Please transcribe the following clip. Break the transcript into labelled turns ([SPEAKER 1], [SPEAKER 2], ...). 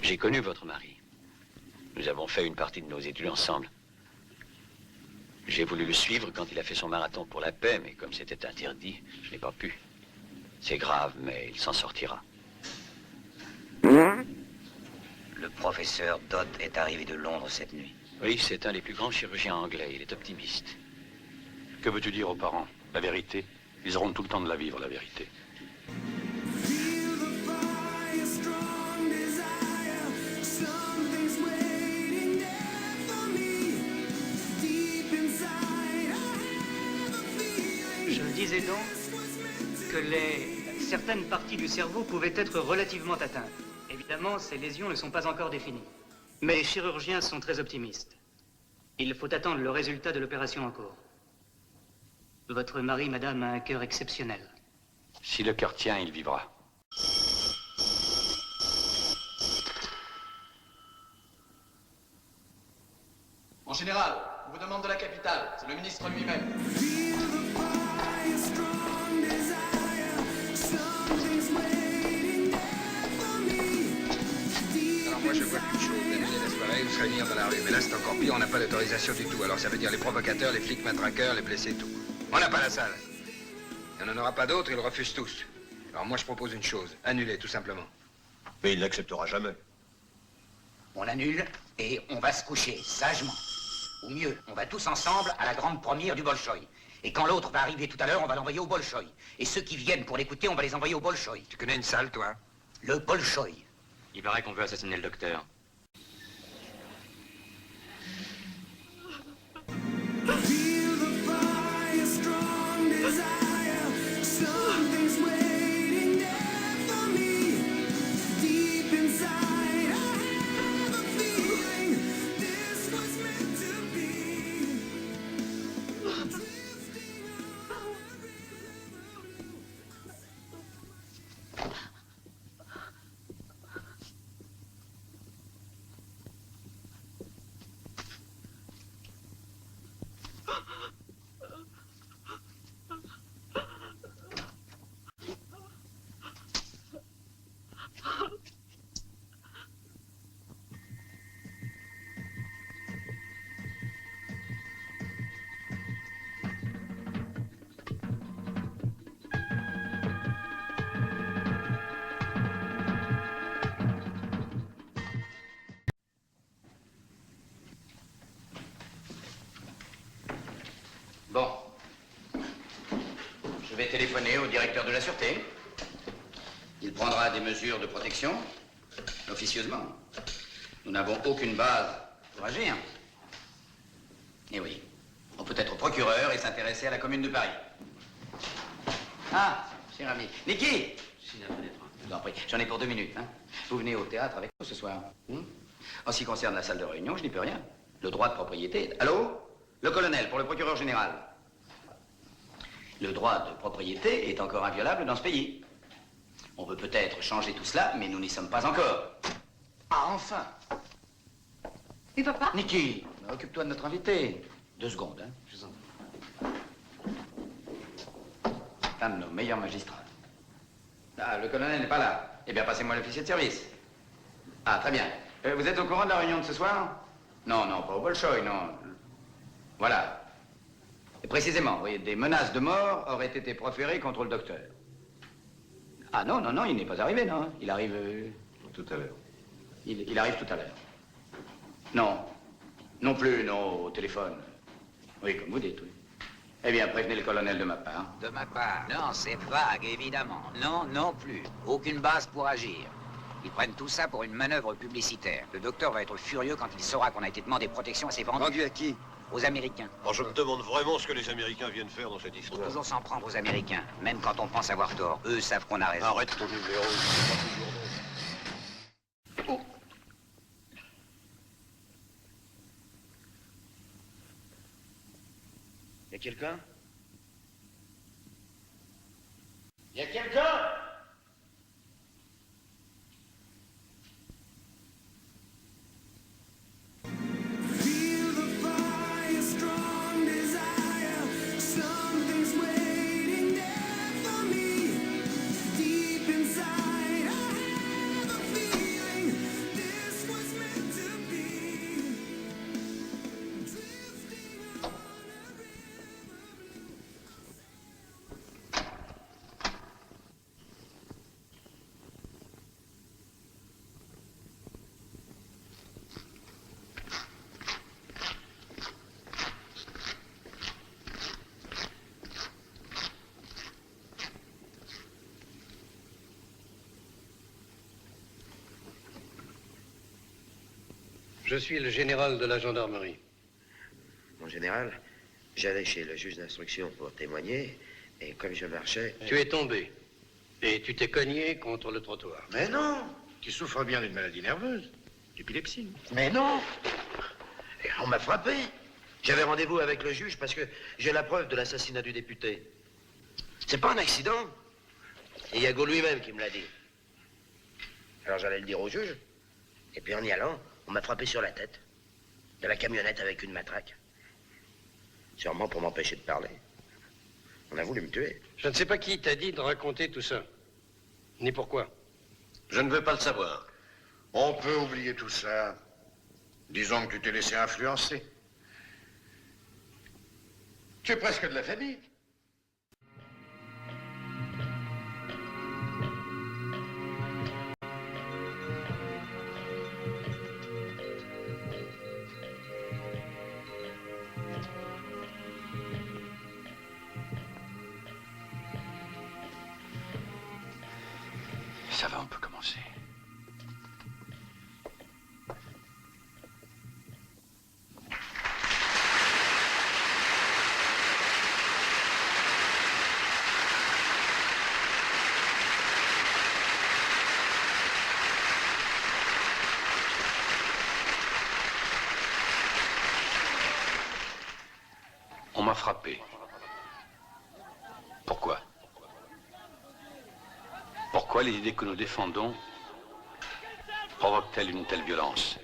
[SPEAKER 1] J'ai connu votre mari. Nous avons fait une partie de nos études ensemble. J'ai voulu le suivre quand il a fait son marathon pour la paix, mais comme c'était interdit, je n'ai pas pu. C'est grave, mais il s'en sortira.
[SPEAKER 2] Le professeur Dodd est arrivé de Londres cette nuit.
[SPEAKER 1] Oui, c'est un des plus grands chirurgiens anglais. Il est optimiste.
[SPEAKER 3] Que veux-tu dire aux parents? La vérité? Ils auront tout le temps de la vivre, la vérité.
[SPEAKER 4] Je disais donc que certaines parties du cerveau pouvaient être relativement atteintes. Évidemment, ces lésions ne sont pas encore définies. Mais les chirurgiens sont très optimistes. Il faut attendre le résultat de l'opération en cours. Votre mari, madame, a un cœur exceptionnel.
[SPEAKER 3] Si le cœur tient, il vivra.
[SPEAKER 5] Mon général, on vous demande de la capitale. C'est le ministre lui-même.
[SPEAKER 6] Alors moi je vois qu'une chose, d'annuler la soirée ou se réunir dans la rue. Mais là c'est encore pire, on n'a pas d'autorisation du tout. Alors ça veut dire les provocateurs, les flics matraqueurs, les blessés, tout. On n'a pas la salle. Et on n'en aura pas d'autres, ils refusent tous. Alors moi je propose une chose, annuler tout simplement.
[SPEAKER 7] Mais il n'acceptera jamais.
[SPEAKER 2] On annule et on va se coucher, sagement. Ou mieux, on va tous ensemble à la grande première du Bolchoï. Et quand l'autre va arriver tout à l'heure, on va l'envoyer au Bolchoï. Et ceux qui viennent pour l'écouter, on va les envoyer au Bolchoï.
[SPEAKER 6] Tu connais une salle, toi?
[SPEAKER 2] Le Bolchoï.
[SPEAKER 8] Il paraît qu'on veut assassiner le docteur.
[SPEAKER 2] Bon. Je vais téléphoner au directeur de la Sûreté. Il prendra des mesures de protection, officieusement. Nous n'avons aucune base pour agir. Et oui, on peut être procureur et s'intéresser à la Commune de Paris. Ah, cher ami. Niki! Je vous en prie, j'en ai pour 2 minutes. Hein. Vous venez au théâtre avec nous ce soir. En ce qui concerne la salle de réunion, je n'y peux rien. Le droit de propriété... Allô? Le colonel, pour le procureur général. Le droit de propriété est encore inviolable dans ce pays. On peut peut-être changer tout cela, mais nous n'y sommes pas encore. Ah, enfin!
[SPEAKER 9] Oui, papa?
[SPEAKER 2] Niki, occupe-toi de notre invité. 2 secondes, hein, je vous en prie. Un de nos meilleurs magistrats. Ah, le colonel n'est pas là. Eh bien, passez-moi l'officier de service. Ah, très bien. Vous êtes au courant de la réunion de ce soir? Non, non, pas au Bolchoï, non. Voilà. Et précisément, vous voyez, des menaces de mort auraient été proférées contre le docteur. Ah non, non, non, il n'est pas arrivé, non. Il arrive...
[SPEAKER 7] Tout à l'heure.
[SPEAKER 2] Il arrive tout à l'heure. Non. Non plus, non, au téléphone. Oui, comme vous dites, oui. Eh bien, prévenez le colonel de ma part.
[SPEAKER 10] De ma part? Non, c'est vague, évidemment. Non, non plus. Aucune base pour agir. Ils prennent tout ça pour une manœuvre publicitaire. Le docteur va être furieux quand il saura qu'on a été demandé protection à ses vendus.
[SPEAKER 7] Vendu à qui?
[SPEAKER 10] Aux Américains.
[SPEAKER 7] Alors je me demande vraiment ce que les Américains viennent faire dans cette
[SPEAKER 10] Il faut
[SPEAKER 7] histoire.
[SPEAKER 10] toujours s'en prendre aux Américains, même quand on pense avoir tort. Eux savent qu'on a raison.
[SPEAKER 7] Arrête ton numéro, c'est pas toujours bon.
[SPEAKER 2] Y a quelqu'un? Y a quelqu'un?
[SPEAKER 6] Je suis le général de la gendarmerie.
[SPEAKER 11] Mon général, j'allais chez le juge d'instruction pour témoigner, et comme je marchais...
[SPEAKER 6] Tu es tombé. Et tu t'es cogné contre le trottoir.
[SPEAKER 11] Mais non!
[SPEAKER 6] Tu souffres bien d'une maladie nerveuse. D'épilepsie.
[SPEAKER 11] Mais non! Et on m'a frappé. J'avais rendez-vous avec le juge parce que j'ai la preuve de l'assassinat du député. C'est pas un accident. Et Yago lui-même qui me l'a dit. Alors j'allais le dire au juge. Et puis en y allant, on m'a frappé sur la tête. De la camionnette avec une matraque. Sûrement pour m'empêcher de parler. On a voulu me tuer.
[SPEAKER 6] Je ne sais pas qui t'a dit de raconter tout ça. Ni pourquoi.
[SPEAKER 7] Je ne veux pas le savoir.
[SPEAKER 12] On peut oublier tout ça. Disons que tu t'es laissé influencer. Tu es presque de la famille.
[SPEAKER 3] Ça va, on peut commencer. On m'a frappé. Pourquoi? Pourquoi les idées que nous défendons provoquent-elles une telle violence?